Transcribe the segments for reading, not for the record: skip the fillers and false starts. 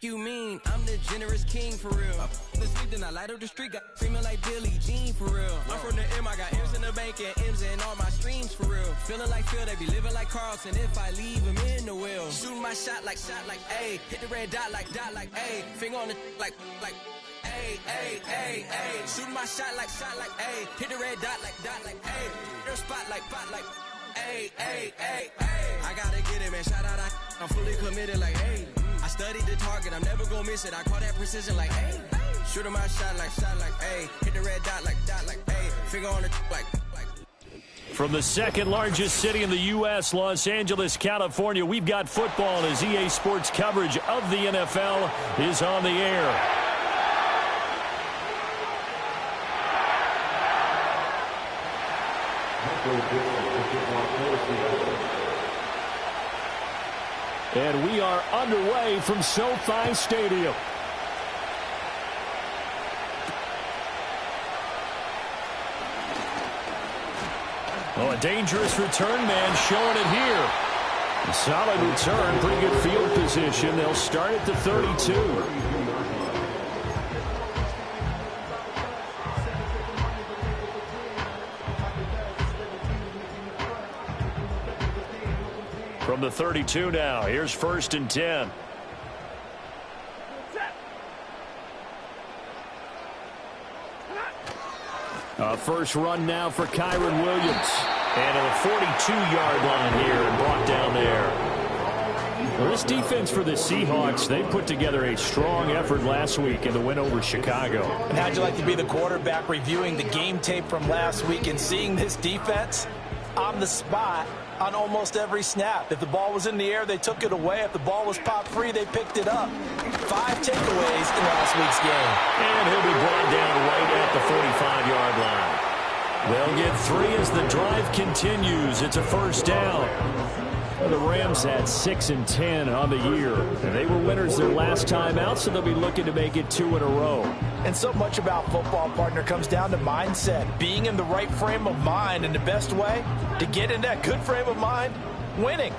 You mean I'm the generous king for real? I the sleep, then I light up the street, got screaming like Billie Jean for real. I'm from the M, I got M's in the bank and M's in all my streams for real. Feeling like Phil, they be living like Carlson if I leave him in the wheel. Shooting my shot like A, hit the red dot like A, finger on the like A. Shooting my shot like A, hit the red dot like A, their spot like A. I gotta get it, man. Shout out, I'm fully committed like A. I studied the target, I'm never gonna miss it. I call that precision like A. Shooting my shot like A, hit the red dot like A, finger on the like. From the second largest city in the U.S., Los Angeles, California, we've got football as EA Sports coverage of the NFL is on the air. And we are underway from SoFi Stadium. Oh, a dangerous return man showing it here. A solid return, pretty good field position. They'll start at the 32. From the 32 now, here's 1st and 10. First run now for Kyron Williams. And at the 42-yard line here and brought down there. Well, this defense for the Seahawks, they put together a strong effort last week in the win over Chicago. And how'd you like to be the quarterback reviewing the game tape from last week and seeing this defense on the spot on almost every snap? If the ball was in the air, they took it away. If the ball was popped free, they picked it up. 5 takeaways in last week's game. And he'll be brought down right at the 45-yard line. They'll get 3 as the drive continues. It's a 1st down. The Rams had 6 and 10 on the year. And they were winners their last time out, so they'll be looking to make it 2 in a row. And so much about football, partner, comes down to mindset. Being in the right frame of mind, and the best way to get in that good frame of mind, winning.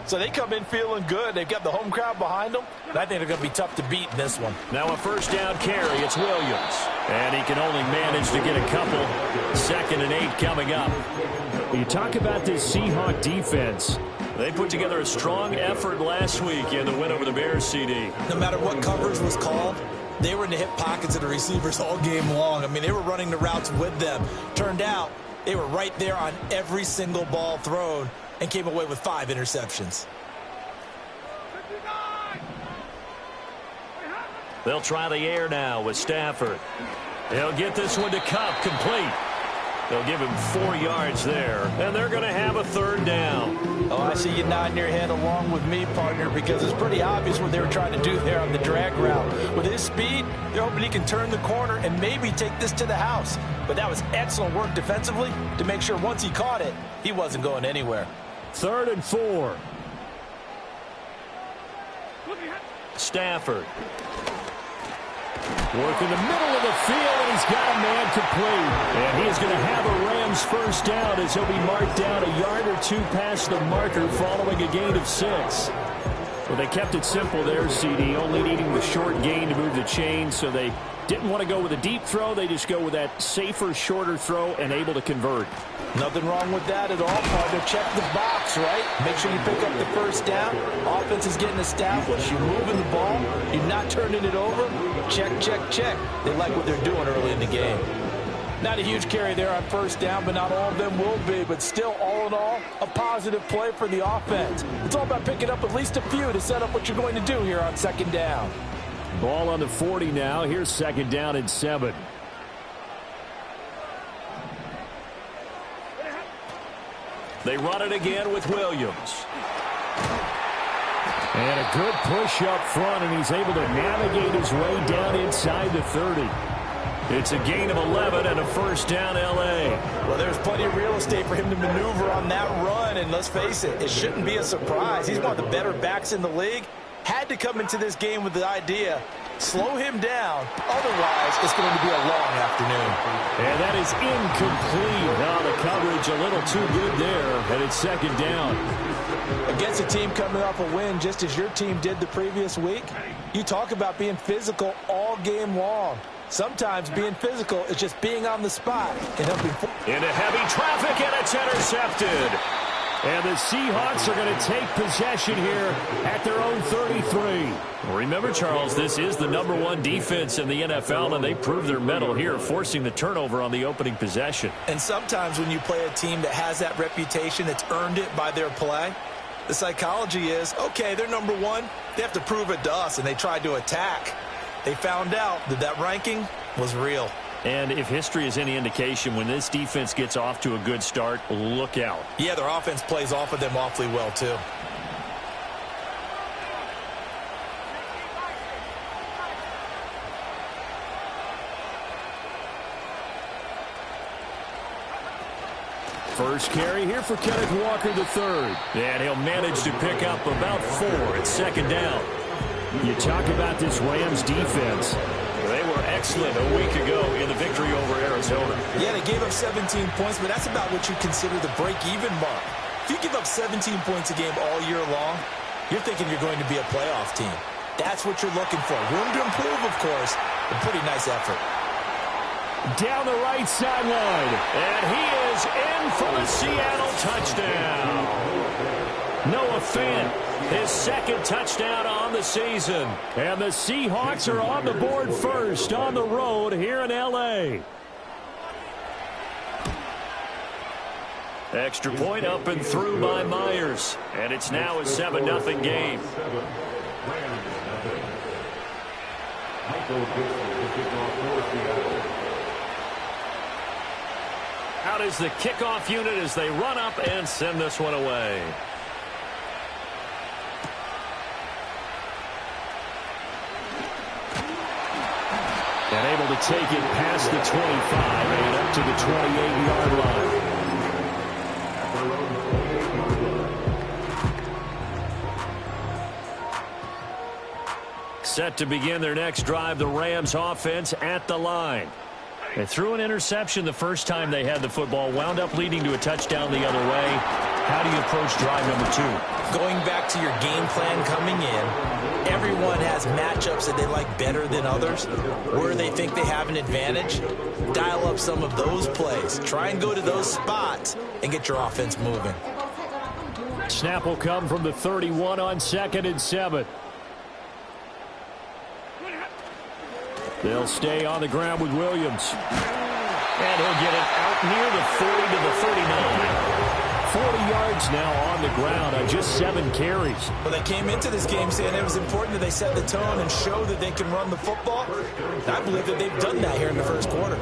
So they come in feeling good. They've got the home crowd behind them. And I think they're going to be tough to beat in this one. Now a 1st down carry. It's Williams. And he can only manage to get a couple. 2nd and 8 coming up. You talk about this Seahawk defense. They put together a strong effort last week in the win over the Bears, CD. No matter what coverage was called, they were in the hip pockets of the receivers all game long. I mean, they were running the routes with them. Turned out they were right there on every single ball thrown and came away with 5 interceptions. They'll try the air now with Stafford. They'll get this one to Kupp, complete. They'll give him 4 yards there, and they're going to have a 3rd down. Oh, I see you nodding your head along with me, partner, because it's pretty obvious what they were trying to do there on the drag route. With his speed, they're hoping he can turn the corner and maybe take this to the house. But that was excellent work defensively to make sure once he caught it, he wasn't going anywhere. 3rd and 4. Stafford. Work in the middle of the field, and he's got a man complete. And he is going to have a Rams 1st down as he'll be marked down a yard or 2 past the marker following a gain of 6. Well, they kept it simple there, CD, only needing the short gain to move the chain, so they didn't want to go with a deep throw. They just go with that safer, shorter throw and able to convert. Nothing wrong with that at all, partner. Check the box, right? Make sure you pick up the 1st down. Offense is getting established. You're moving the ball. You're not turning it over. Check, check, check. They like what they're doing early in the game. Not a huge carry there on 1st down, but not all of them will be. But still, all in all, a positive play for the offense. It's all about picking up at least a few to set up what you're going to do here on 2nd down. Ball on the 40 now. Here's 2nd down and 7. They run it again with Williams. And a good push up front, and he's able to navigate his way down inside the 30. It's a gain of 11 and a 1st down, L.A. Well, there's plenty of real estate for him to maneuver on that run, and let's face it, it shouldn't be a surprise. He's one of the better backs in the league. Had to come into this game with the idea, slow him down, otherwise it's going to be a long afternoon. And that is incomplete. Now the coverage a little too good there, and it's 2nd down. Against a team coming off a win just as your team did the previous week, You talk about being physical all game long. Sometimes being physical is just being on the spot and helping. Into heavy traffic, and it's intercepted. And the Seahawks are going to take possession here at their own 33. Remember, Charles, this is the #1 defense in the NFL, and they proved their mettle here, forcing the turnover on the opening possession. And sometimes when you play a team that has that reputation, that's earned it by their play, the psychology is, okay, they're #1. They have to prove it to us, and they tried to attack. They found out that that ranking was real. And if history is any indication, when this defense gets off to a good start, look out. Yeah, their offense plays off of them awfully well, too. First carry here for Kenneth Walker III. And he'll manage to pick up about 4 at second down. You talk about this Rams defense. They were excellent a week ago in the victory over Arizona. Yeah, they gave up 17 points, but that's about what you consider the break-even mark. If you give up 17 points a game all year long, you're thinking you're going to be a playoff team. That's what you're looking for. Room to improve, of course, but pretty nice effort. Down the right sideline, and he is in for the Seattle touchdown. Noah Fant, his second touchdown on the season. And the Seahawks are on the board first on the road here in L.A. Extra point up and through by Myers. And it's now a 7-0 game. Out is the kickoff unit as they run up and send this one away. And able to take it past the 25 and up to the 28-yard line. Set to begin their next drive, the Rams offense at the line. They threw an interception the first time they had the football, wound up leading to a touchdown the other way. How do you approach drive number 2? Going back to your game plan coming in, everyone has matchups that they like better than others. Where they think they have an advantage, dial up some of those plays. Try and go to those spots and get your offense moving. Snap will come from the 31 on 2nd and 7. They'll stay on the ground with Williams. And he'll get it out near the 40 to the 39. 40 yards now on the ground on just 7 carries. Well, they came into this game saying it was important that they set the tone and show that they can run the football. I believe that they've done that here in the first quarter.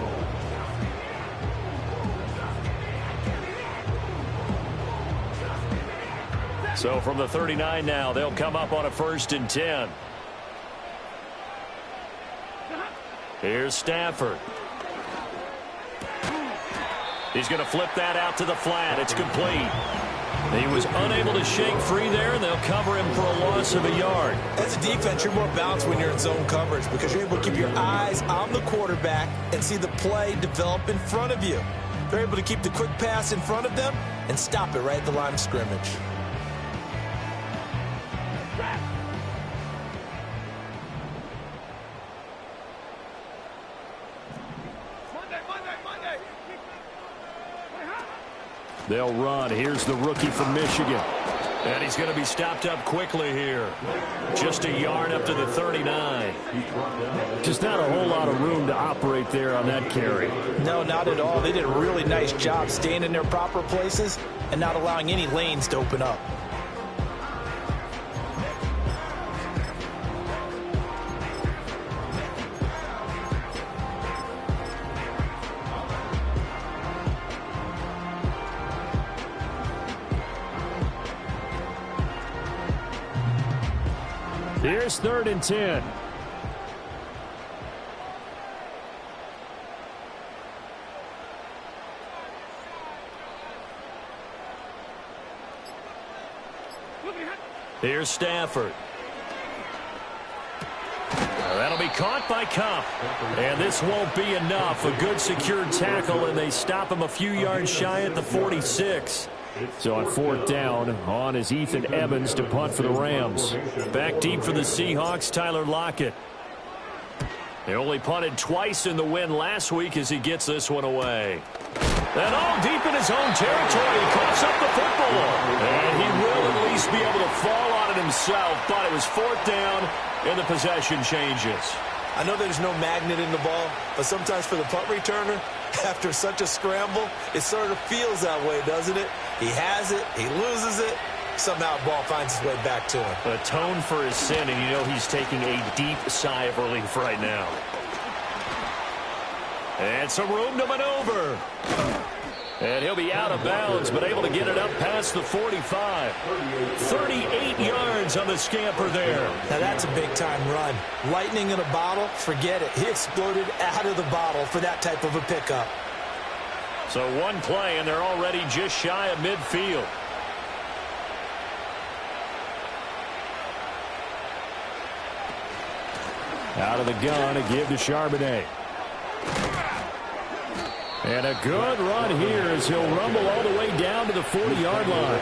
So from the 39 now, they'll come up on a 1st and 10. Here's Stafford. He's going to flip that out to the flat. It's complete. He was unable to shake free there, and they'll cover him for a loss of a yard. As a defense, you're more balanced when you're in zone coverage because you're able to keep your eyes on the quarterback and see the play develop in front of you. They're able to keep the quick pass in front of them and stop it right at the line of scrimmage. They'll run. Here's the rookie from Michigan. And he's going to be stopped up quickly here. Just a yard up to the 39. Just not a whole lot of room to operate there on that carry. No, not at all. They did a really nice job staying in their proper places and not allowing any lanes to open up. Here's 3rd and 10. Here's Stafford. That'll be caught by Kupp. And this won't be enough. A good secured tackle, and they stop him a few yards shy at the 46. So on 4th down, on is Ethan Evans to punt for the Rams. Back deep for the Seahawks, Tyler Lockett. They only punted twice in the win last week as he gets this one away. And all deep in his own territory, he coughs up the football. And he will at least be able to fall on it himself, but it was 4th down, and the possession changes. I know there's no magnet in the ball, but sometimes for the punt returner, after such a scramble, it sort of feels that way, doesn't it? He has it, he loses it, somehow the ball finds its way back to him. Atone for his sin, and you know he's taking a deep sigh of relief right now. And some room to maneuver. And he'll be out of bounds, but able to get it up past the 45. 38 yards on the scamper there. Now that's a big-time run. Lightning in a bottle, forget it. He exploded out of the bottle for that type of a pickup. So one play, and they're already just shy of midfield. Out of the gun, a give to Charbonnet. And a good run here as he'll rumble all the way down to the 40-yard line.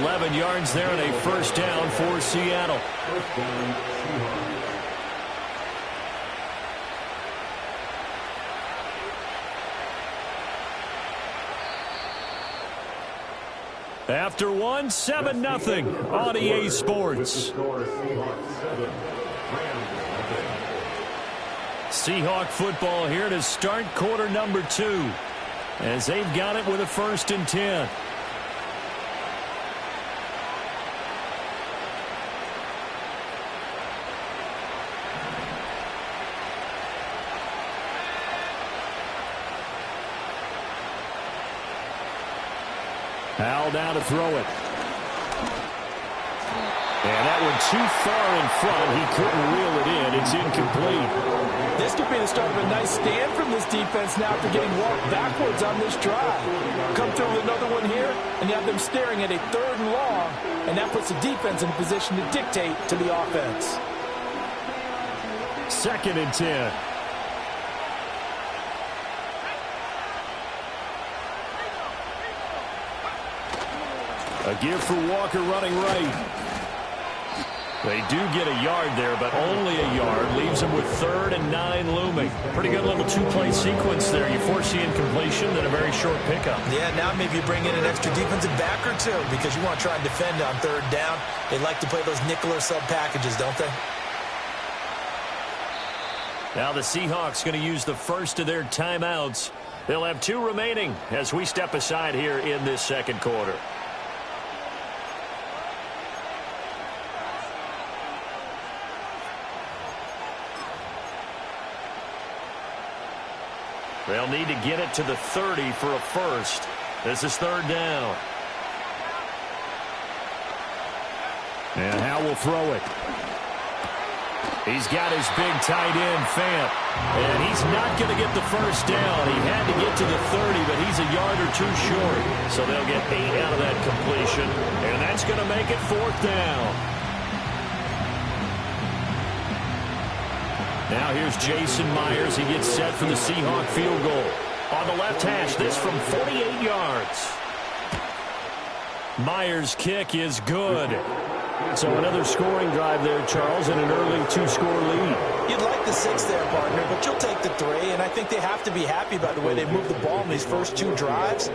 11 yards there and a first down for Seattle. After one, 7-0 on EA Sports. Seahawk football here to start quarter number 2 as they've got it with a 1st and 10. Howell down to throw it. And that one too far in front. He couldn't reel it in. It's incomplete. This could be the start of a nice stand from this defense now after getting walked backwards on this drive. Come through with another one here, and you have them staring at a 3rd and long, and that puts the defense in a position to dictate to the offense. 2nd and 10. A give for Walker running right. They do get a yard there, but only a yard. Leaves them with 3rd and 9 looming. Pretty good little 2-play sequence there. You force the incompletion, then a very short pickup. Yeah, now maybe you bring in an extra defensive back or two because you want to try and defend on 3rd down. They like to play those nickel or sub packages, don't they? Now the Seahawks going to use the first of their timeouts. They'll have 2 remaining as we step aside here in this 2nd quarter. They'll need to get it to the 30 for a first. This is 3rd down. And Howell will throw it. He's got his big tight end, Fant. And he's not going to get the first down. He had to get to the 30, but he's a yard or 2 short. So they'll get 8 out of that completion. And that's going to make it 4th down. Now here's Jason Myers. He gets set for the Seahawk field goal. On the left hash, this from 48 yards. Myers' kick is good. So another scoring drive there, Charles, and an early 2-score lead. You'd like the 6 there, partner, but you'll take the 3, and I think they have to be happy by the way they moved the ball in these first 2 drives.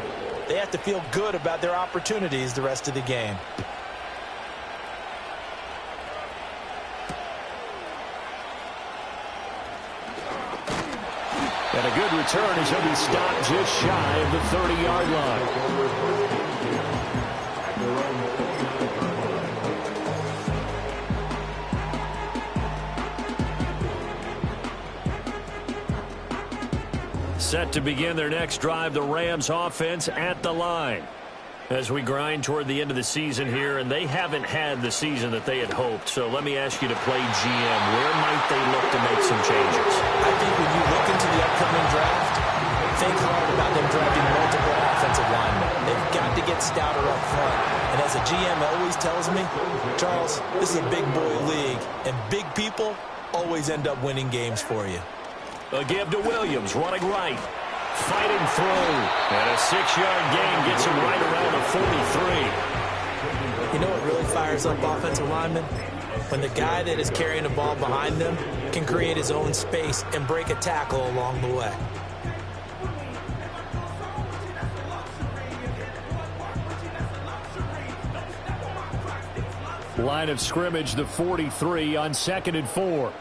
They have to feel good about their opportunities the rest of the game. And a good return as he'll be stopped just shy of the 30-yard line. Set to begin their next drive, the Rams offense at the line. As we grind toward the end of the season here, and they haven't had the season that they had hoped. So let me ask you to play GM. Where might they look to make some changes? I think when you look into the upcoming draft, think hard about them drafting multiple offensive linemen. They've got to get stouter up front. And as a GM always tells me, Charles, this is a big boy league, and big people always end up winning games for you. A give to Williams, running right. fighting through. And a 6-yard gain gets him right around the 43. You know what really fires up offensive linemen? When the guy that is carrying the ball behind them can create his own space and break a tackle along the way. Line of scrimmage, the 43 on 2nd and 4.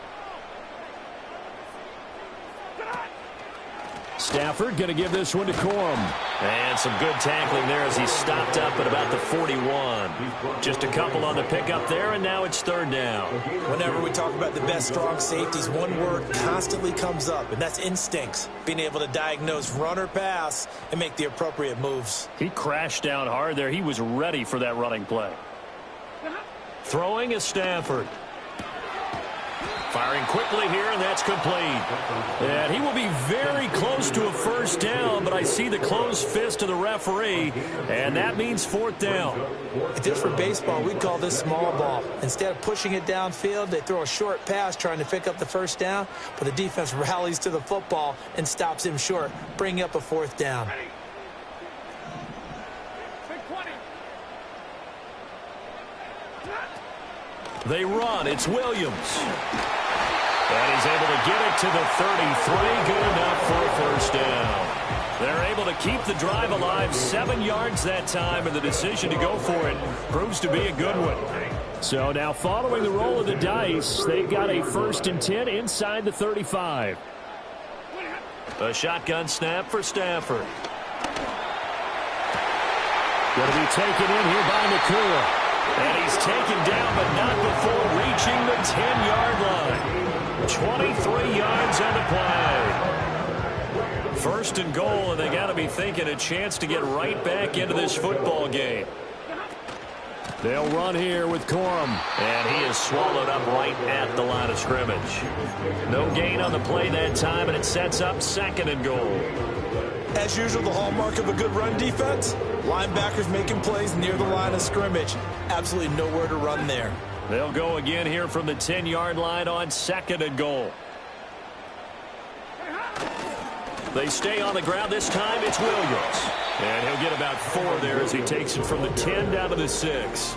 Stafford going to give this one to Corum. And some good tackling there as he stopped up at about the 41. Just a couple on the pickup there, and now it's 3rd down. Whenever we talk about the best strong safeties, one word constantly comes up, and that's instincts. Being able to diagnose run or pass and make the appropriate moves. He crashed down hard there. He was ready for that running play. Throwing is Stafford. Firing quickly here, and that's complete. And he will be very close to a 1st down, but I see the closed fist of the referee, and that means 4th down. If this were baseball, we'd call this small ball. Instead of pushing it downfield, they throw a short pass trying to pick up the 1st down, but the defense rallies to the football and stops him short, bringing up a 4th down. They run. It's Williams. And he's able to get it to the 33. Good enough for a 1st down. They're able to keep the drive alive. 7 yards that time, and the decision to go for it proves to be a good one. So now following the roll of the dice, they've got a 1st and 10 inside the 35. A shotgun snap for Stafford. Going to be taken in here by Nakua. And he's taken down, but not before reaching the 10-yard line. 23 yards on the play. 1st and goal, and they got to be thinking a chance to get right back into this football game. They'll run here with Corum. And he is swallowed up right at the line of scrimmage. No gain on the play that time, and it sets up 2nd and goal. As usual, the hallmark of a good run defense, linebackers making plays near the line of scrimmage. Absolutely nowhere to run there. They'll go again here from the 10-yard line on 2nd and goal. They stay on the ground. This time it's Williams. And he'll get about 4 there as he takes it from the 10 down to the 6.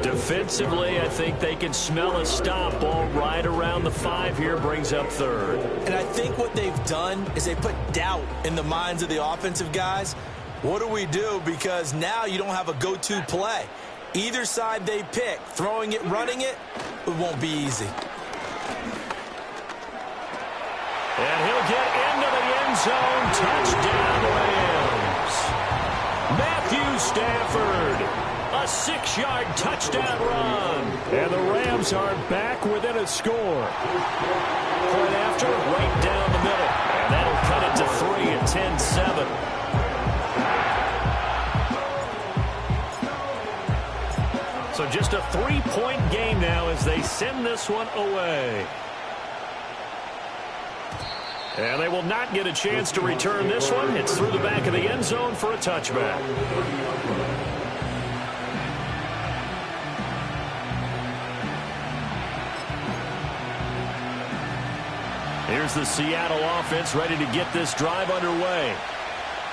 Defensively, I think they can smell a stop. Ball right around the 5 here, brings up 3rd. And I think what they've done is they put doubt in the minds of the offensive guys. What do we do? Because now you don't have a go-to play. Either side they pick, throwing it, running it, it won't be easy. And he'll get into the end zone. Touchdown, Rams. Matthew Stafford. A 6-yard touchdown run. And the Rams are back within a score. Point after, right down the middle. And that'll cut it to 3 at 10-7. So just a 3-point game now as they send this one away. And they will not get a chance to return this one. It's through the back of the end zone for a touchback. Here's the Seattle offense ready to get this drive underway.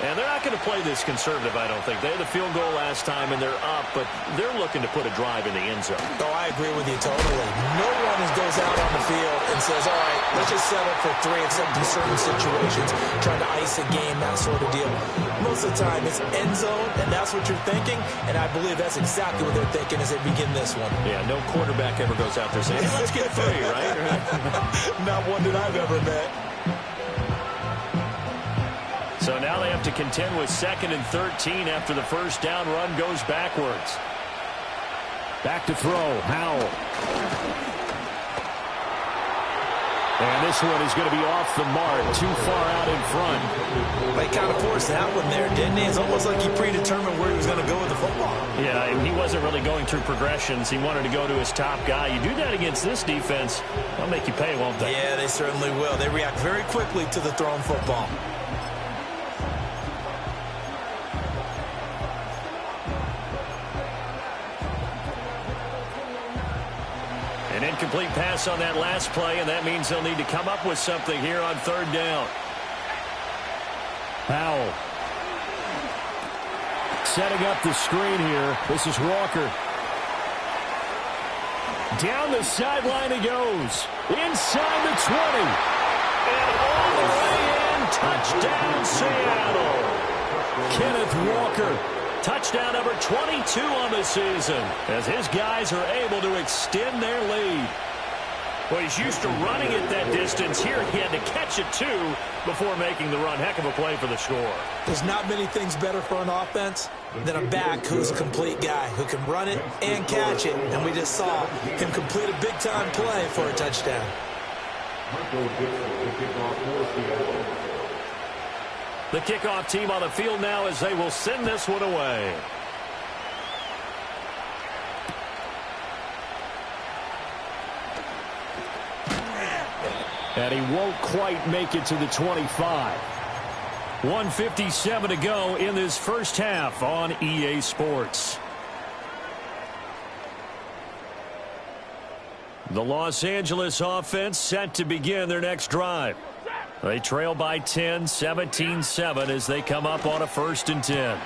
And they're not going to play this conservative, I don't think. They had the field goal last time, and they're up, but they're looking to put a drive in the end zone. Oh, I agree with you totally. No one goes out on the field and says, all right, let's just settle for 3, except in certain situations, trying to ice a game, that sort of deal. Most of the time, it's end zone, and that's what you're thinking, and I believe that's exactly what they're thinking as they begin this one. Yeah, no quarterback ever goes out there saying, hey, let's get 3, right? Not one that I've ever met. So now they have to contend with 2nd and 13 after the 1st down run goes backwards. Back to throw, Howell. And this one is going to be off the mark, too far out in front. They kind of forced that one there, didn't he? It's almost like he predetermined where he was going to go with the football. Yeah, and he wasn't really going through progressions. He wanted to go to his top guy. You do that against this defense, they'll make you pay, won't they? Yeah, they certainly will. They react very quickly to the thrown football. An incomplete pass on that last play, and that means they'll need to come up with something here on 3rd down. Powell. Setting up the screen here. This is Walker. Down the sideline he goes. Inside the 20. And all the way in. Touchdown, Seattle. Kenneth Walker. Touchdown number 22 on the season as his guys are able to extend their lead. Well, he's used to running it that distance. Here he had to catch it, too, before making the run. Heck of a play for the score. There's not many things better for an offense than a back who's a complete guy, who can run it and catch it. And we just saw him complete a big-time play for a touchdown. The kickoff team on the field now as they will send this one away. And he won't quite make it to the 25. 1:57 to go in this first half on EA Sports. The Los Angeles offense set to begin their next drive. They trail by 10, 17-7 as they come up on a 1st and 10.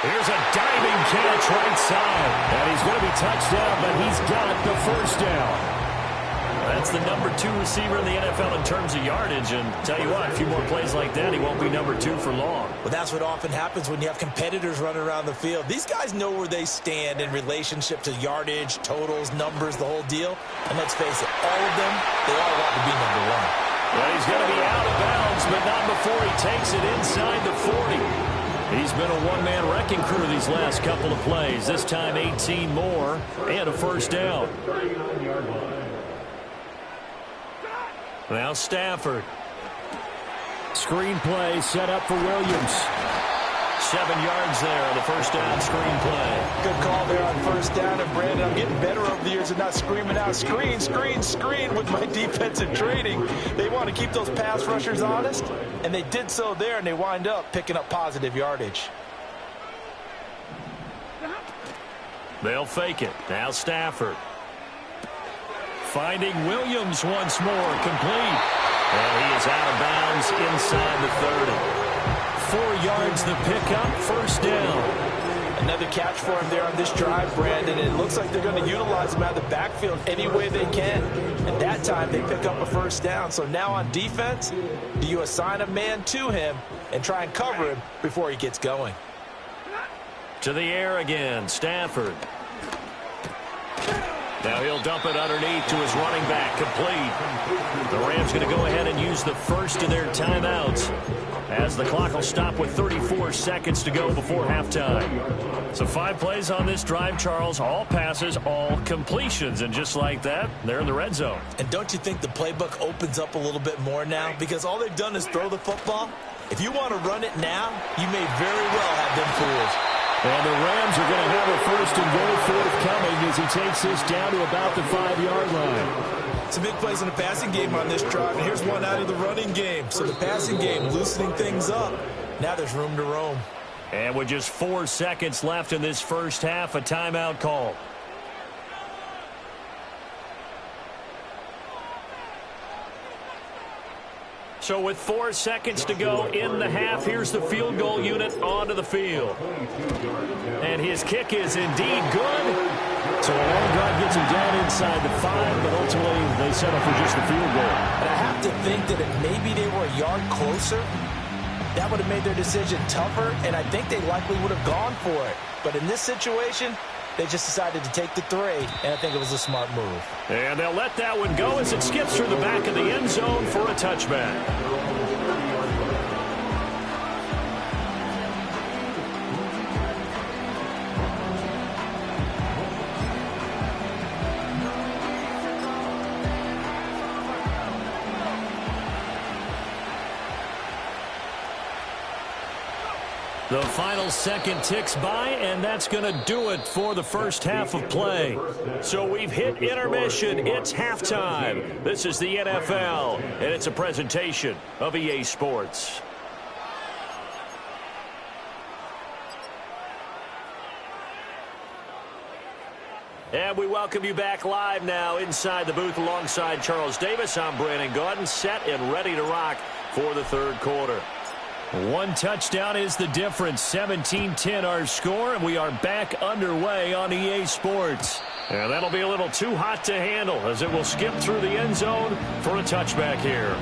Here's a diving catch right side. And he's going to be touched down, but he's got the first down. That's the number 2 receiver in the NFL in terms of yardage. And tell you what, a few more plays like that, he won't be number 2 for long. Well, that's what often happens when you have competitors running around the field. These guys know where they stand in relationship to yardage, totals, numbers, the whole deal. And let's face it, all of them, they all want to be number 1. Well, he's going to be out of bounds, but not before he takes it inside the 40. He's been a one-man wrecking crew these last couple of plays. This time 18 more and a first down. Now Stafford. Screen play set up for Williams. 7 yards there on the first down screen play. Good call there on first down. And Brandon, I'm getting better over the years and not screaming out screen, screen, screen with my defensive training. They want to keep those pass rushers honest, and they did so there, and they wind up picking up positive yardage. They'll fake it. Now Stafford. Finding Williams once more, complete. And he is out of bounds inside the 30. 4 yards the pickup, first down. Another catch for him there on this drive, Brandon. It looks like they're going to utilize him out of the backfield any way they can. And that time they pick up a first down. So now on defense, do you assign a man to him and try and cover him before he gets going? To the air again, Stafford. Now he'll dump it underneath to his running back, complete. The Rams going to go ahead and use the first of their timeouts as the clock will stop with 34 seconds to go before halftime. So 5 plays on this drive, Charles. All passes, all completions. And just like that, they're in the red zone. And don't you think the playbook opens up a little bit more now? Because all they've done is throw the football. If you want to run it now, you may very well have them fooled. And the Rams are going to have a first and goal forthcoming as he takes this down to about the 5-yard line. Some big plays in the passing game on this drive, and here's one out of the running game. So the passing game loosening things up. Now there's room to roam. And with just 4 seconds left in this first half, a timeout call. So with 4 seconds to go in the half, here's the field goal unit onto the field. And his kick is indeed good. So a long drive gets him down inside the 5, but ultimately they settle for just the field goal. And I have to think that if maybe they were a yard closer, that would have made their decision tougher, and I think they likely would have gone for it. But in this situation, they just decided to take the 3, and I think it was a smart move. And they'll let that one go as it skips through the back of the end zone for a touchback. The final second ticks by, and that's going to do it for the first half of play. So we've hit intermission. It's halftime. This is the NFL, and it's a presentation of EA Sports. And we welcome you back live now inside the booth alongside Charles Davis. I'm Brandon Gaudin, set and ready to rock for the third quarter. One touchdown is the difference. 17-10 our score, and we are back underway on EA Sports. And that'll be a little too hot to handle as it will skip through the end zone for a touchback here.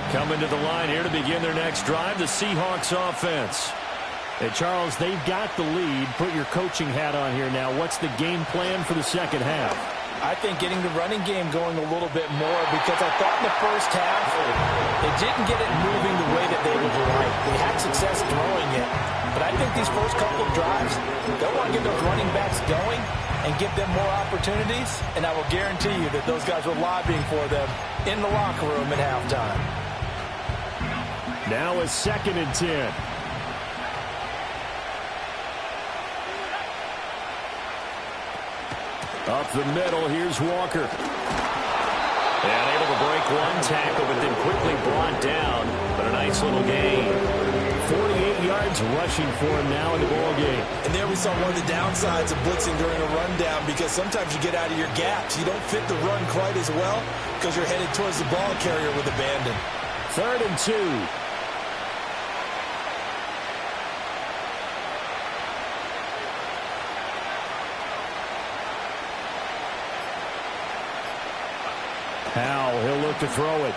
Coming to the line here to begin their next drive, the Seahawks offense. Hey, Charles, they've got the lead. Put your coaching hat on here now. What's the game plan for the second half? I think getting the running game going a little bit more, because I thought in the first half they didn't get it moving the way that they would like. They had success throwing it. But I think these first couple of drives, they'll want to get those running backs going and give them more opportunities. And I will guarantee you that those guys were lobbying for them in the locker room at halftime. Now a 2nd and 10. Up the middle, here's Walker. And able to break one tackle, but then quickly brought down. But a nice little gain. 48 yards rushing for him now in the ball game. And there we saw one of the downsides of blitzing during a rundown, because sometimes you get out of your gaps. You don't fit the run quite as well because you're headed towards the ball carrier with abandon. 3rd and 2. Howell, he'll look to throw it.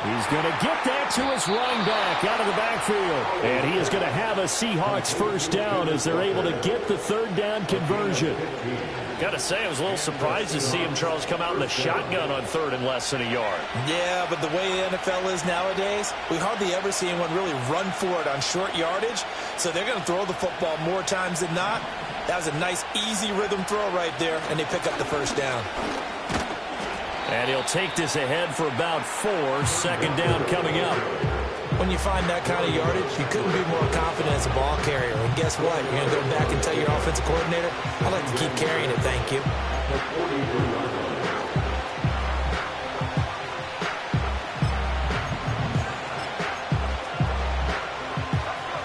He's going to get that to his running back out of the backfield. And he is going to have a Seahawks first down as they're able to get the 3rd down conversion. Got to say, I was a little surprised to see him, Charles, come out in the shotgun on 3rd and less than a yard. Yeah, but the way the NFL is nowadays, we hardly ever see anyone really run for it on short yardage. So they're going to throw the football more times than not. That was a nice, easy rhythm throw right there, and they pick up the first down. And he'll take this ahead for about 4. 2nd down coming up. When you find that kind of yardage, you couldn't be more confident as a ball carrier. And guess what? You're going to go back and tell your offensive coordinator, I'd like to keep carrying it, thank you.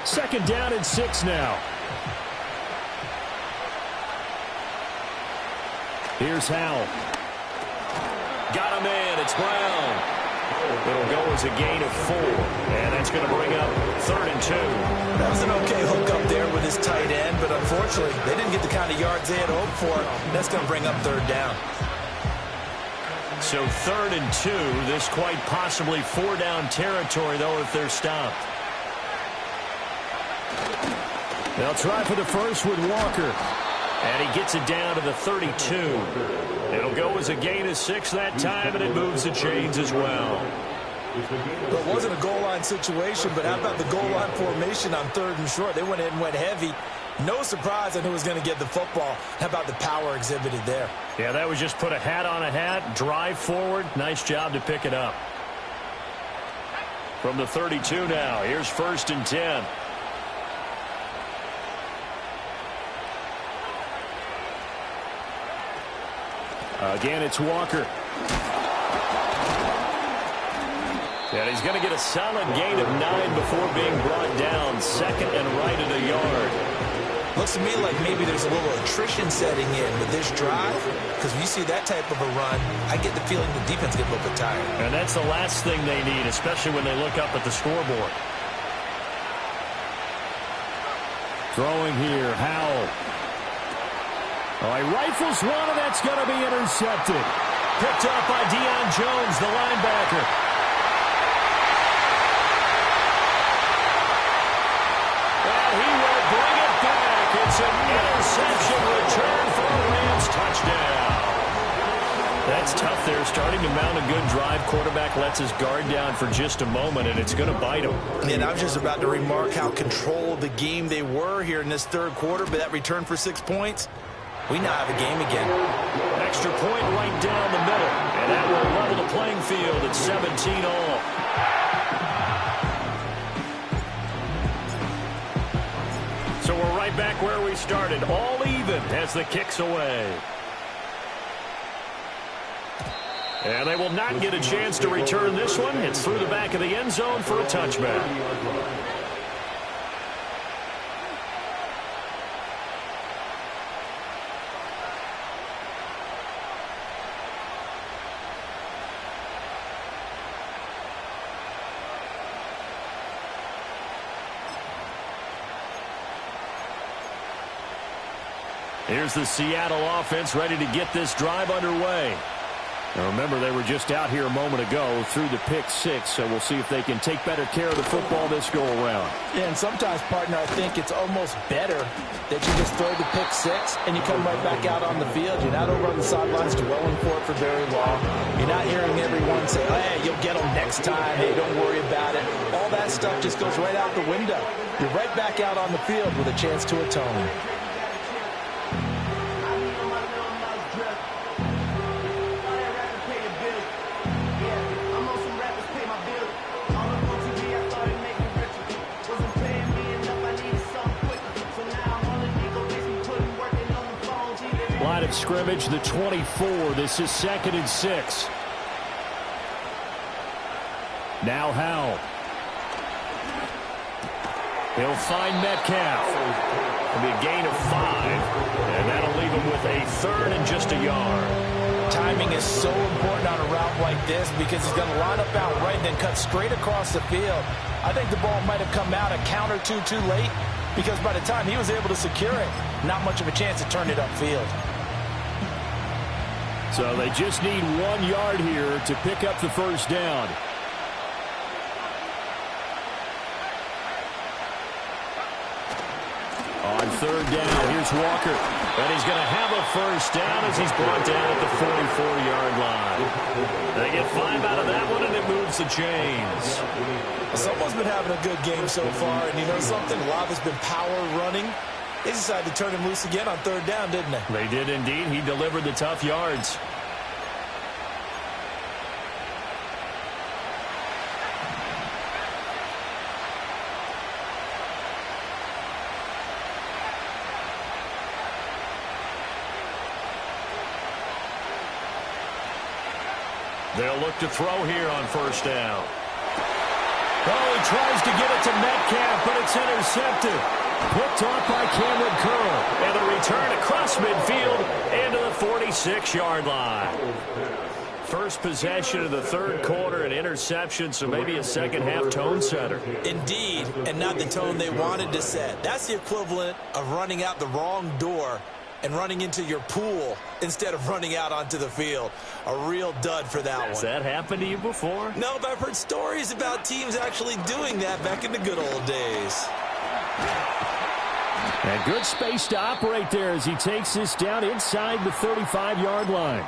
Second down and 6 now. Here's Howell. Got him in. It's Brown. It'll go as a gain of 4. And that's going to bring up 3rd and 2. That was an okay hook up there with his tight end, but unfortunately, they didn't get the kind of yards they had hoped for. That's going to bring up 3rd down. So 3rd and 2. This quite possibly 4-down territory, though, if they're stopped. They'll try for the first with Walker. And he gets it down to the 32. It'll go as a gain of 6 that time, and it moves the chains as well. Well, it wasn't a goal line situation, but how about the goal line formation on 3rd and short? They went in and went heavy. No surprise on who was going to get the football. How about the power exhibited there? Yeah, that was just put a hat on a hat, drive forward. Nice job to pick it up. From the 32 now, here's 1st and 10. Again, it's Walker. And he's going to get a solid gain of 9 before being brought down. 2nd and right at a yard. Looks to me like maybe there's a little attrition setting in with this drive, because when you see that type of a run, I get the feeling the defense gets a little bit tired. And that's the last thing they need, especially when they look up at the scoreboard. Throwing here, Howell. Oh, he rifles one, and that's going to be intercepted. Picked up by Deion Jones, the linebacker. And he will bring it back. It's an interception return for a Rams touchdown. That's tough there, starting to mount a good drive. Quarterback lets his guard down for just a moment, and it's going to bite him. And I was just about to remark how controlled the game they were here in this 3rd quarter, but that return for 6 points, we now have a game again. Extra point right down the middle. And that will level the playing field at 17 all. So we're right back where we started. All even as the kick's away. And they will not get a chance to return this one. It's through the back of the end zone for a touchback. Here's the Seattle offense ready to get this drive underway. Now remember, they were just out here a moment ago through the pick six, so we'll see if they can take better care of the football this go-around. Yeah, and sometimes, partner, I think it's almost better that you just throw the pick six and you come right back out on the field. You're not over on the sidelines dwelling for it for very long. You're not hearing everyone say, hey, you'll get them next time. Hey, don't worry about it. All that stuff just goes right out the window. You're right back out on the field with a chance to atone. Line of scrimmage, the 24. This is 2nd and 6. Now Howell. He'll find Metcalf. It'll be a gain of 5. And that'll leave him with a 3rd and just a yard. Timing is so important on a route like this because he's going to line up out right and then cut straight across the field. I think the ball might have come out a count or two too late because by the time he was able to secure it, not much of a chance to turn it upfield. So they just need 1 yard here to pick up the first down. On 3rd down, here's Walker. And he's going to have a first down as he's brought down at the 44-yard line. They get 5 out of that one, and it moves the chains. Someone's been having a good game so far, and you know something? A lot has been power running. They decided to turn him loose again on 3rd down, didn't they? They did indeed. He delivered the tough yards. They'll look to throw here on 1st down. Oh, he tries to get it to Metcalf, but it's intercepted. Picked off by Cameron Curl. And the return across midfield into the 46-yard line. First possession of the 3rd quarter, an interception, so maybe a second-half tone setter. Indeed, and not the tone they wanted to set. That's the equivalent of running out the wrong door and running into your pool instead of running out onto the field. A real dud for that one. Has that happened to you before? No, but I've heard stories about teams actually doing that back in the good old days. And good space to operate there as he takes this down inside the 35-yard line.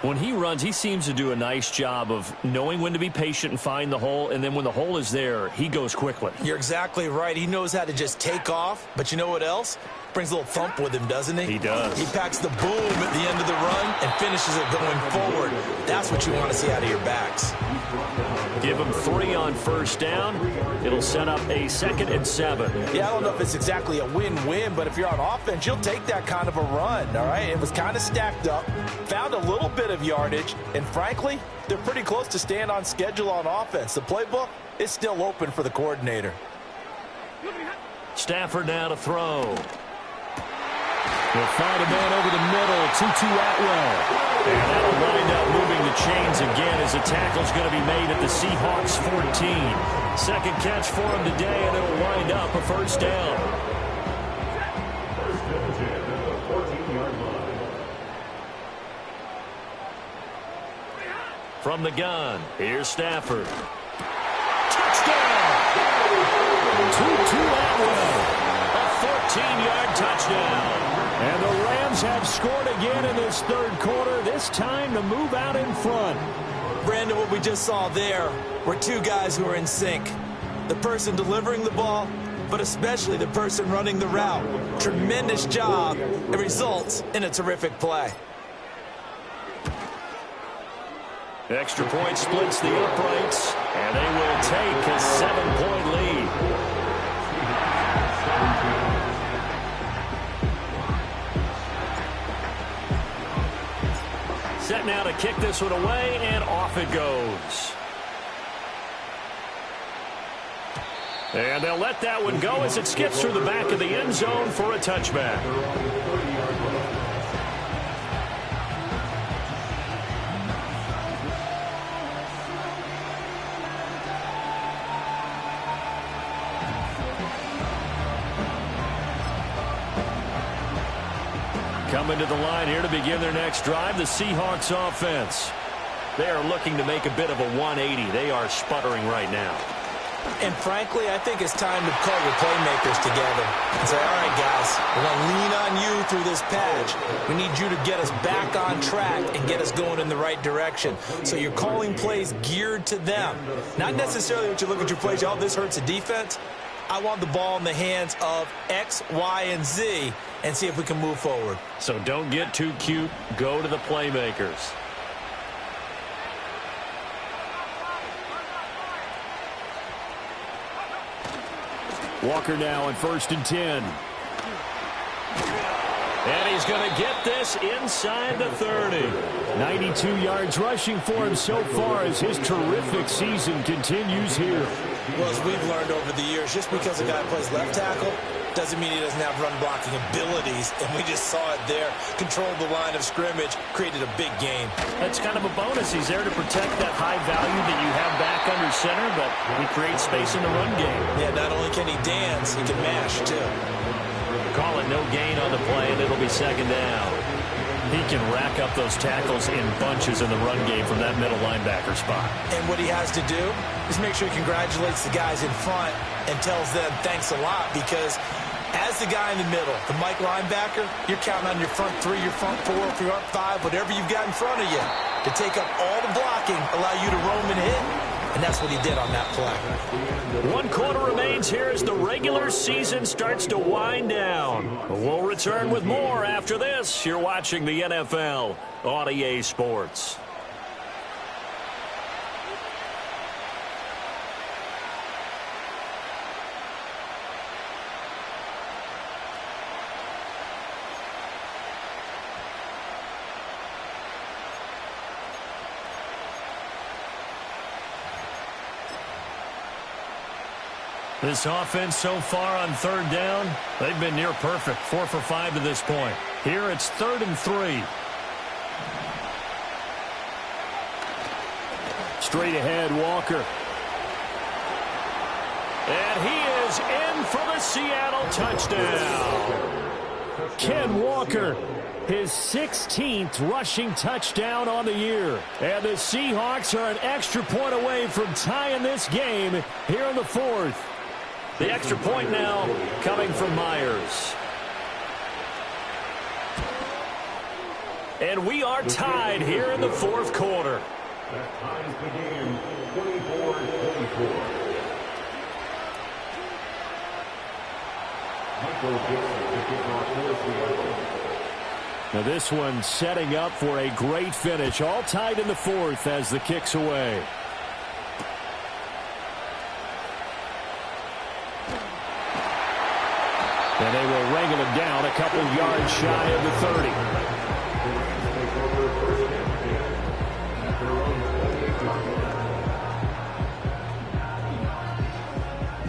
When he runs, he seems to do a nice job of knowing when to be patient and find the hole, and then when the hole is there, he goes quickly. You're exactly right. He knows how to just take off, but you know what else? Brings a little thump with him, doesn't he? He does. He packs the boom at the end of the run and finishes it going forward. That's what you want to see out of your backs. Give him 3 on 1st down. It'll set up a 2nd and 7. Yeah, I don't know if it's exactly a win-win, but if you're on offense, you'll take that kind of a run, all right? It was kind of stacked up, found a little bit of yardage, and frankly, they're pretty close to staying on schedule on offense. The playbook is still open for the coordinator. Stafford now to throw. They'll find a man over the middle, Tutu Atwell. And that'll wind up moving the chains again as the tackle's going to be made at the Seahawks 14. Second catch for him today, and it'll wind up a first down. From the gun, here's Stafford. Touchdown! Tutu Atwell. A 14-yard touchdown. And the Rams have scored again in this 3rd quarter, this time to move out in front. Brandon, what we just saw there were 2 guys who are in sync. The person delivering the ball, but especially the person running the route. Tremendous job. It results in a terrific play. Extra point splits the uprights, and they will take a 7-point lead. Set now to kick this one away, and off it goes. And they'll let that one go as it skips through the back of the end zone for a touchback. Coming to the line here to begin their next drive, the Seahawks offense. They are looking to make a bit of a 180. They are sputtering right now. And frankly, I think it's time to call your playmakers together and say, all right, guys, we're going to lean on you through this patch. We need you to get us back on track and get us going in the right direction. So you're calling plays geared to them. Not necessarily what you look at your plays, oh, this hurts the defense. I want the ball in the hands of X, Y, and Z and see if we can move forward. So don't get too cute. Go to the playmakers. Walker now on 1st and 10. And he's going to get this inside the 30. 92 yards rushing for him so far as his terrific season continues here. Well, as we've learned over the years, just because a guy plays left tackle doesn't mean he doesn't have run-blocking abilities, and we just saw it there. Controlled the line of scrimmage, created a big game. That's kind of a bonus. He's there to protect that high value that you have back under center, but he creates space in the run game. Yeah, not only can he dance, he can mash, too. Call it no gain on the play, and it'll be second down. He can rack up those tackles in bunches in the run game from that middle linebacker spot. And what he has to do is make sure he congratulates the guys in front and tells them thanks a lot, because as the guy in the middle, the Mike linebacker, you're counting on your front three, your front four, your front five, whatever you've got in front of you to take up all the blocking, allow you to roam and hit. And that's what he did on that play. 1 quarter remains here as the regular season starts to wind down. We'll return with more after this. You're watching the NFL on EA Sports. This offense so far on 3rd down, they've been near perfect. 4 for 5 to this point. Here it's 3rd and 3. Straight ahead, Walker. And he is in for the Seattle touchdown. Ken Walker, his 16th rushing touchdown on the year. And the Seahawks are an extra point away from tying this game here in the 4th. The extra point now coming from Myers. And we are tied here in the 4th quarter. Now this one setting up for a great finish. All tied in the 4th as the kick's away. And they will wrangle him down a couple yards shy of the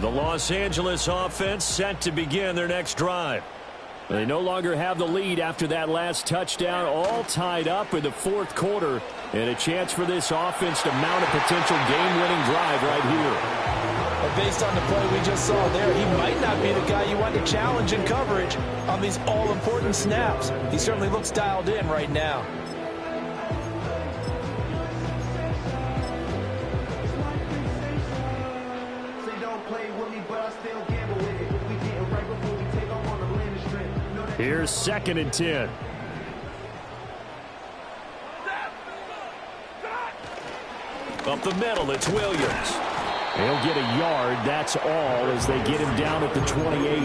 30. The Los Angeles offense set to begin their next drive. They no longer have the lead after that last touchdown, all tied up in the 4th quarter. And a chance for this offense to mount a potential game-winning drive right here. But based on the play we just saw there, he might not be the guy you want to challenge in coverage on these all-important snaps. He certainly looks dialed in right now. Here's 2nd and 10. Up the middle, it's Williams. They'll get a yard, that's all, as they get him down at the 28.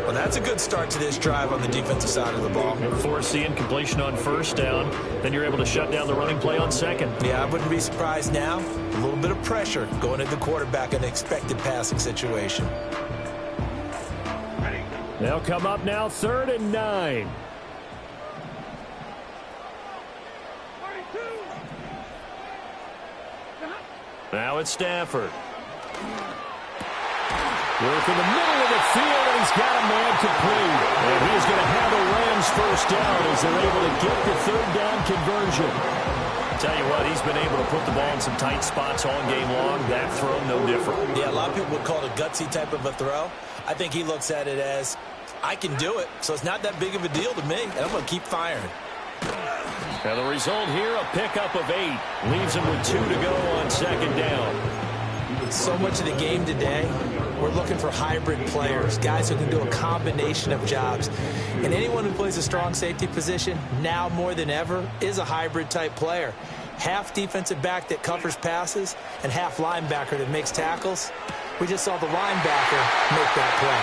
Well, that's a good start to this drive on the defensive side of the ball. Force the incompletion on 1st down. Then you're able to shut down the running play on 2nd. Yeah, I wouldn't be surprised now. A little bit of pressure going into the quarterback in an expected passing situation. They'll come up now 3rd and 9. Now it's Stafford. Work in the middle of the field, and he's got a man complete. And he's going to have a Rams 1st down as they're able to get the 3rd down conversion. Tell you what, he's been able to put the ball in some tight spots all game long. That throw, no different. Yeah, a lot of people would call it a gutsy type of a throw. I think he looks at it as I can do it, so it's not that big of a deal to me, and I'm going to keep firing. And the result here, a pickup of 8. Leaves him with 2 to go on second down. So much of the game today, we're looking for hybrid players, guys who can do a combination of jobs. And anyone who plays a strong safety position, now more than ever, is a hybrid type player. Half defensive back that covers passes and half linebacker that makes tackles. We just saw the linebacker make that play.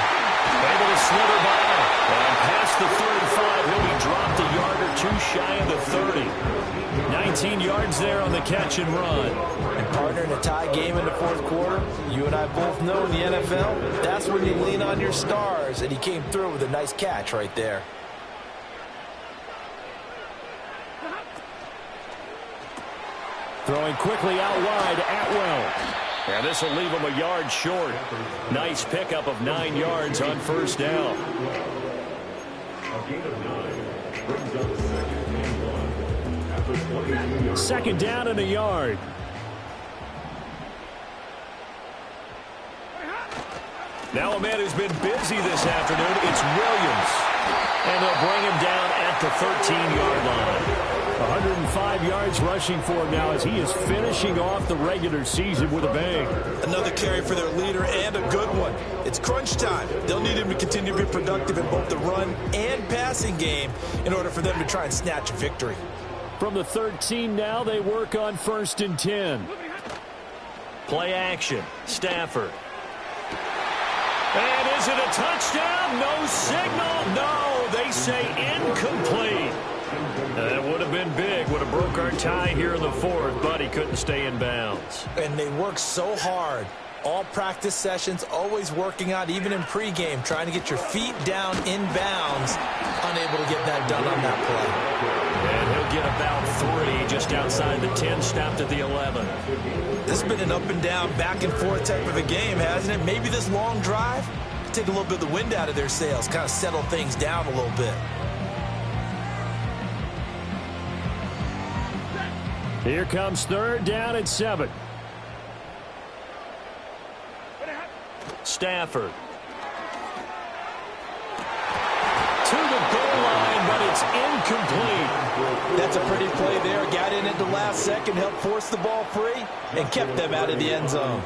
Able to slither by. And past the 35, he'll be dropped a yard or 2 shy of the 30. 19 yards there on the catch and run. And partner, in a tie game in the fourth quarter, you and I both know in the NFL, that's when you lean on your stars, and he came through with a nice catch right there. Throwing quickly out wide, Atwell. And this will leave him a yard short. Nice pickup of 9 yards on first down. Second down and a yard. Now a man who's been busy this afternoon, it's Williams. And they'll bring him down at the 13-yard line. 105 yards rushing for him now as he is finishing off the regular season with a bang. Another carry for their leader and a good one. It's crunch time. They'll need him to continue to be productive in both the run and passing game in order for them to try and snatch a victory. From the 13 now, they work on 1st and 10. Play action. Stafford. And is it a touchdown? No signal. No, they say incomplete. That would have been big. Would have broke our tie here in the fourth, but he couldn't stay in bounds. And they work so hard. All practice sessions, always working out, even in pregame, trying to get your feet down in bounds. Unable to get that done on that play. And he'll get about 3 just outside the 10, stopped at the 11. This has been an up and down, back and forth type of a game, hasn't it? Maybe this long drive take a little bit of the wind out of their sails, kind of settle things down a little bit. Here comes 3rd down and 7. Stafford. To the goal line, but it's incomplete. That's a pretty play there. Got in at the last second, helped force the ball free, and kept them out of the end zone.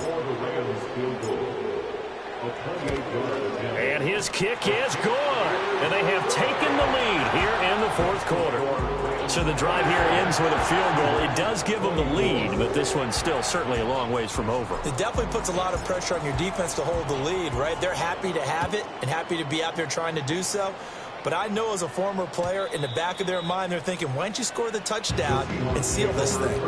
And his kick is good. And they have taken the lead here in the fourth quarter. So the drive here ends with a field goal. It does give them the lead, but this one's still certainly a long ways from over. It definitely puts a lot of pressure on your defense to hold the lead, right? They're happy to have it and happy to be out there trying to do so. But I know as a former player, in the back of their mind, they're thinking, why don't you score the touchdown and seal this thing?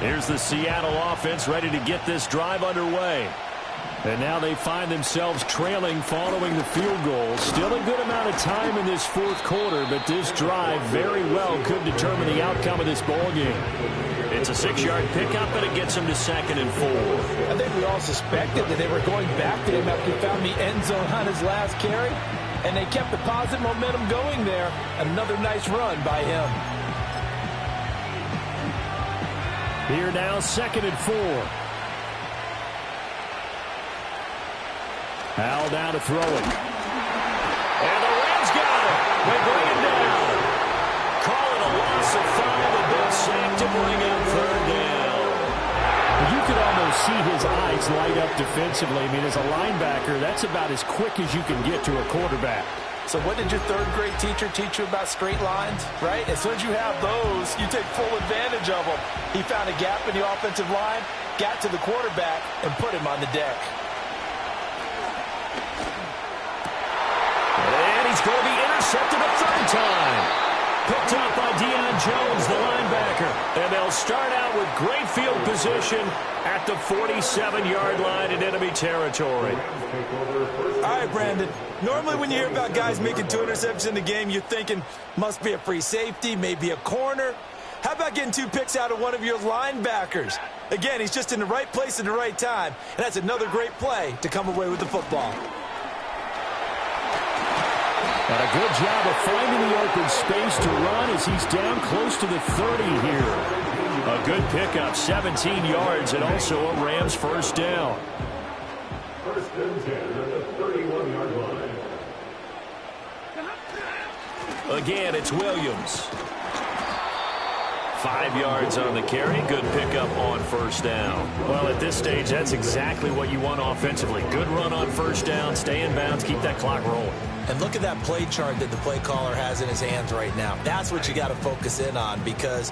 Here's the Seattle offense ready to get this drive underway. And now they find themselves trailing following the field goal. Still a good amount of time in this fourth quarter, but this drive very well could determine the outcome of this ball game. It's a 6-yard pickup, and it gets him to 2nd and 4. I think we all suspected that they were going back to him after he found the end zone on his last carry, and they kept the positive momentum going there. Another nice run by him. Here now, 2nd and 4. Al down to throw it. And the Rams got it. They bring it down. Call it a loss of 5, and they'll sack to bring up 3rd down. You could almost see his eyes light up defensively. I mean, as a linebacker, that's about as quick as you can get to a quarterback. So what did your third-grade teacher teach you about straight lines, right? As soon as you have those, you take full advantage of them. He found a gap in the offensive line, got to the quarterback, and put him on the deck. And he's going to be intercepted a 3rd time. Picked up by Deion Jones, the linebacker. And they'll start out with great field position at the 47-yard line in enemy territory. All right, Brandon. Normally when you hear about guys making 2 interceptions in the game, you're thinking must be a free safety, maybe a corner. How about getting 2 picks out of one of your linebackers? Again, he's just in the right place at the right time, and that's another great play to come away with the football. And a good job of finding the open space to run as he's down close to the 30 here. A good pickup, 17 yards, and also a Rams first down. First and 10 at the 31-yard line. Again, it's Williams. 5 yards on the carry. Good pickup on first down. Well, at this stage, that's exactly what you want offensively. Good run on first down, stay in bounds, keep that clock rolling. And look at that play chart that the play caller has in his hands right now. That's what you got to focus in on, because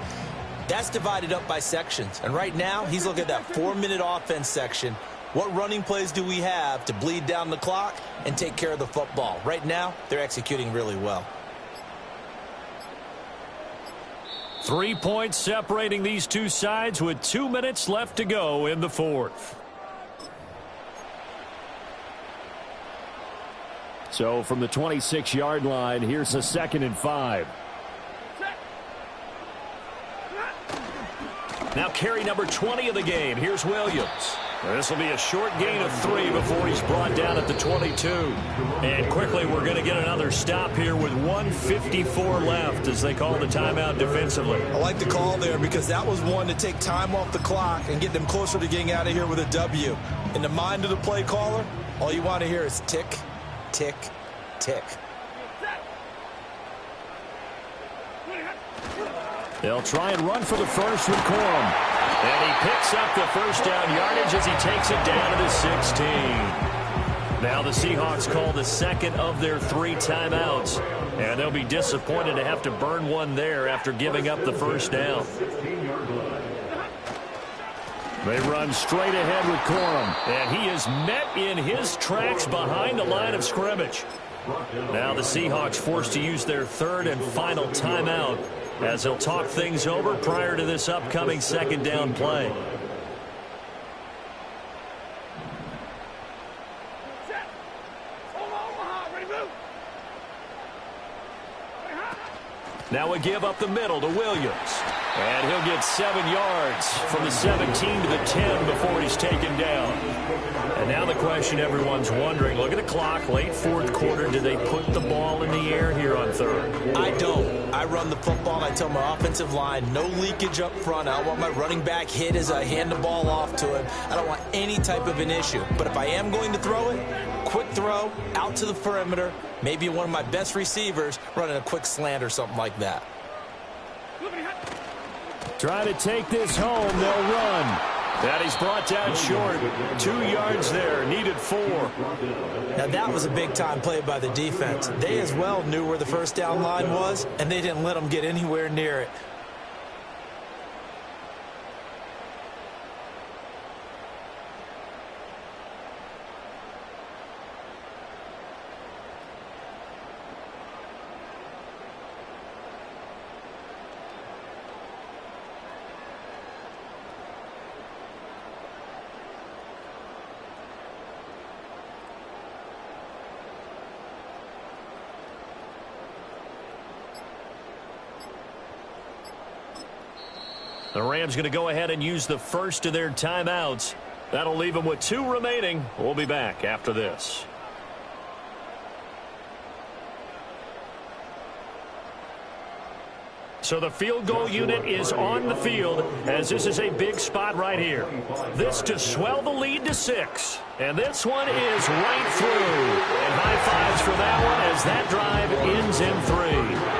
that's divided up by sections. And right now, he's looking at that 4-minute offense section. What running plays do we have to bleed down the clock and take care of the football? Right now, they're executing really well. 3 points separating these two sides with 2 minutes left to go in the fourth. So from the 26-yard line, here's a 2nd and 5. Now carry number 20 of the game. Here's Williams. This will be a short gain of 3 before he's brought down at the 22. And quickly, we're going to get another stop here with 1:54 left as they call the timeout defensively. I like the call there because that was one to take time off the clock and get them closer to getting out of here with a W. In the mind of the play caller, all you want to hear is tick, tick, tick. They'll try and run for the first with Corum. And he picks up the first down yardage as he takes it down to the 16. Now the Seahawks call the second of their 3 timeouts. And they'll be disappointed to have to burn one there after giving up the first down. They run straight ahead with Corum. And he is met in his tracks behind the line of scrimmage. Now the Seahawks forced to use their 3rd and final timeout as they'll talk things over prior to this upcoming 2nd down play. Now a give up the middle to Williams. And he'll get 7 yards from the 17 to the 10 before he's taken down. And now the question everyone's wondering, look at the clock, late 4th quarter, do they put the ball in the air here on 3rd? I don't. I run the football and I tell my offensive line, no leakage up front. I don't want my running back hit as I hand the ball off to him. I don't want any type of an issue. But if I am going to throw it, quick throw, out to the perimeter, maybe one of my best receivers running a quick slant or something like that. Try to take this home. They'll run. And he's brought down short. 2 yards there. Needed 4. Now that was a big-time play by the defense. They as well knew where the first down line was, and they didn't let them get anywhere near it. The Rams going to go ahead and use the first of their timeouts. That'll leave them with 2 remaining. We'll be back after this. So the field goal unit is on the field as this is a big spot right here. This to swell the lead to 6. And this one is right through. And high fives for that one as that drive ends in 3.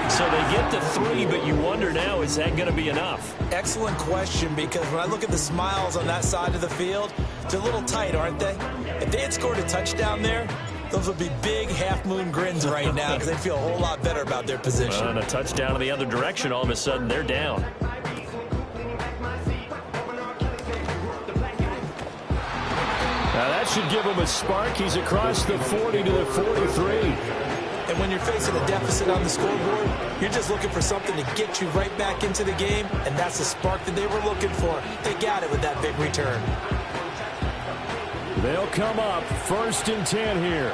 So they get to 3, but you wonder now, is that going to be enough? Excellent question, because when I look at the smiles on that side of the field, they're a little tight, aren't they? If they had scored a touchdown there, those would be big half-moon grins right now because they feel a whole lot better about their position. And a touchdown in the other direction, all of a sudden they're down. Now that should give him a spark. He's across the 40 to the 43. And when you're facing a deficit on the scoreboard, you're just looking for something to get you right back into the game, and that's the spark that they were looking for. They got it with that big return. They'll come up 1st and 10 here.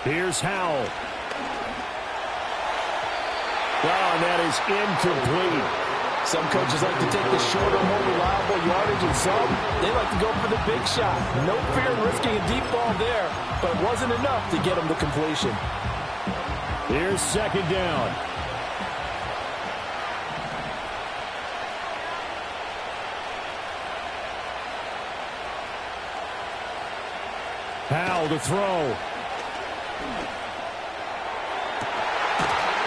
Here's Howell. Wow, and that is incomplete. Some coaches like to take the shorter, more reliable yardage, and some, they like to go for the big shot. No fear in risking a deep ball there, but it wasn't enough to get them to completion. Here's second down. Powell to throw.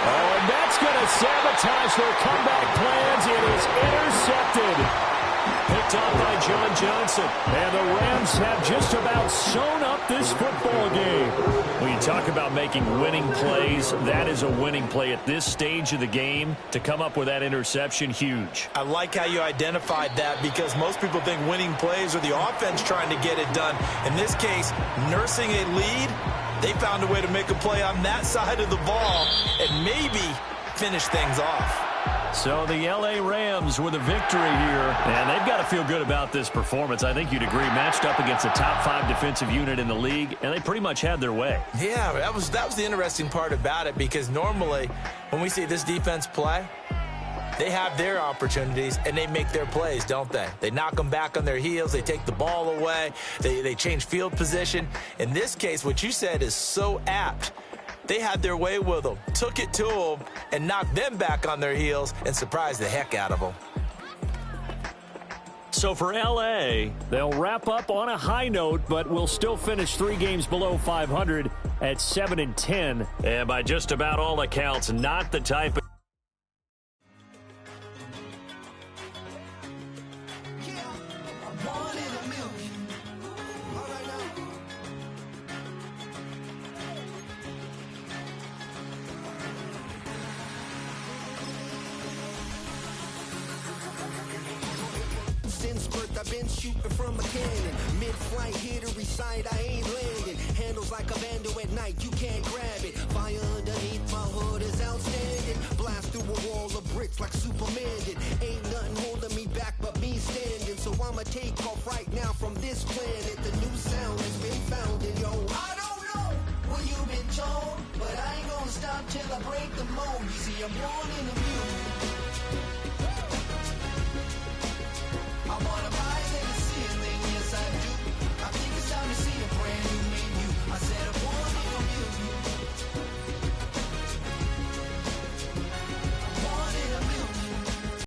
Oh, and that's going to sabotage their comeback plans. It is intercepted. Picked up by John Johnson. And the Rams have just about sewn up this football game. When you talk about making winning plays, that is a winning play at this stage of the game. To come up with that interception, huge. I like how you identified that because most people think winning plays are the offense trying to get it done. In this case, nursing a lead, they found a way to make a play on that side of the ball and maybe finish things off. So the L.A. Rams with a victory here, and they've got to feel good about this performance. I think you'd agree, matched up against a top 5 defensive unit in the league, and they pretty much had their way. Yeah, that was the interesting part about it, because normally when we see this defense play, they have their opportunities and they make their plays, don't they? They knock them back on their heels. They take the ball away. They change field position. In this case, what you said is so apt. They had their way with them, took it to them, and knocked them back on their heels and surprised the heck out of them. So for L.A., they'll wrap up on a high note, but will still finish 3 games below 500 at 7-10. And by just about all accounts, not the type of... I've been shooting from a cannon. Mid-flight, here to recite, I ain't landing. Handles like a vandal at night, you can't grab it. Fire underneath my hood is outstanding. Blast through a wall of bricks like Superman did. Ain't nothing holding me back but me standing. So I'ma take off right now from this planet. The new sound has been founded, yo. I don't know what you've been told, but I ain't gonna stop till I break the mold. You see, I'm born in the